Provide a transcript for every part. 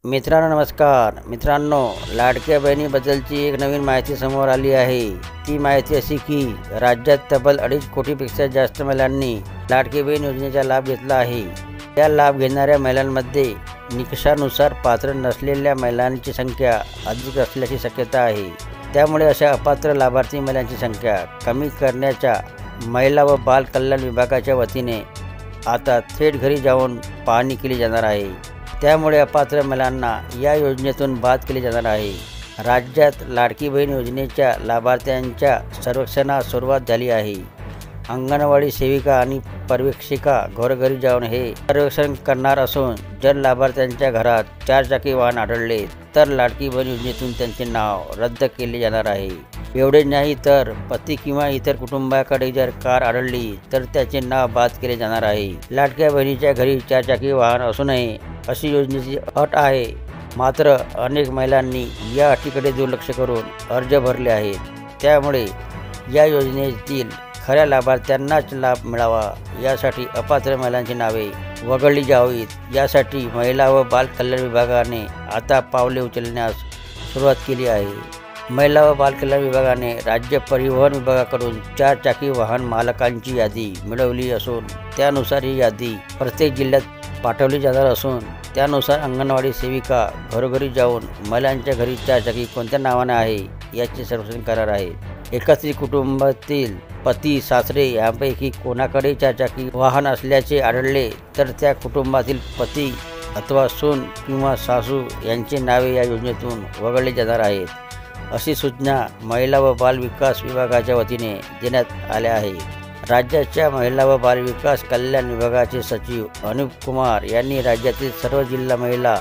मित्रांनो नमस्कार मित्रांनो, लाडक्या बहिणीबद्दलची एक नवीन माहिती समोर आली आहे। ती माहिती अशी की राज्यात तब्बल 2.5 कोटीपेक्षा जास्त महिलांनी लाडकी बहीण योजनेचा लाभ घेतला आहे। या लाभ घेणाऱ्या महिलांमध्ये निकषानुसार पात्र नसलेल्या महिलांची संख्या अधिक असल्याची शक्यता आहे। त्यामुळे अशा अपात्र लाभार्थी महिलांची संख्या कमी करण्याच्या महिला व बाल कल्याण विभागाच्या वतीने आता थेट घरी जाऊन पाहणी केली जाणार आहे। त्यामुळे अपात्र महिलांना या योजनेतून बाद केले जाणार आहे। राज्यात लाडकी बहीण योजनेच्या लाभार्थ्यांच्या सर्वेक्षणास सुरुवात झाली आहे। अंगणवाडी सेविका आणि पर्यवेक्षिका घरोघरी जाऊन हे सर्वेक्षण करणार असून जर लाभार्थ्यांच्या घरात 4 चाकी वाहन आढळले तर लाडकी बहीण योजनेतून त्यांचे नाव रद्द केले जाणार आहे। एवढे नाही तर पती किंवा इतर कुटुंबाकडे जर कार आढळली तर त्याचे नाव बाद केले जाणार आहे। लाडक्या बहिणीच्या घरी 4 चाकी वाहन असू नये अशी योजनेची अट आहे। मात्र अनेक महिलांनी या अटीकडे दुर्लक्ष करून अर्ज भरले आहेत। त्यामुळे या योजनेतील खऱ्या लाभार्थ्यांनाच लाभ मिळावा यासाठी अपात्र महिलांची नावे वगळली जावीत यासाठी महिला व बाल कल्याण विभागाने आता पावले उचलण्यास सुरुवात केली आहे। महिला व बाल कल्याण विभागाने राज्य परिवहन विभागाकडून 4 चाकी वाहन मालकांची यादी मिळवली असून त्यानुसार ही यादी प्रत्येक जिल्ह्यात पाठवली जाणार असून त्यानुसार अंगणवाडी सेविका घरोघरी जाऊन महिलांच्या घरी 4 चाकी कोणत्या नावाने आहे याचे सर्वेक्षण करणार आहेत। एकत्रित कुटुंबातील पती सासरे यांपैकी कोणाकडे 4 चाकी वाहन असल्याचे आढळले तर त्या कुटुंबातील पती अथवा सून किंवा सासू यांची नावे या योजनेतून वगळली जाणार आहेत, अशी सूचना महिला व बाल विकास विभागाच्या वतीने देण्यात आल्या आहे। राज्याच्या महिला व बाल विकास कल्याण विभागाचे सचिव अनुप कुमार यांनी राज्यातील सर्व जिल्हा महिला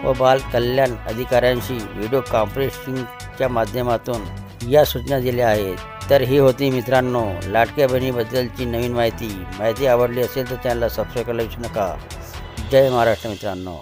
व बाल कल्याण अधिकाऱ्यांशी व्हिडिओ कॉन्फरन्सिंगच्या माध्यमातून या सूचना दिल्या आहेत। तर ही होती मित्रांनो लाडक्या बहिणीबद्दलची नवीन माहिती आवडली असेल तर चॅनलला सबस्क्राईब करायला विसरू नका। जय महाराष्ट्र मित्रांनो।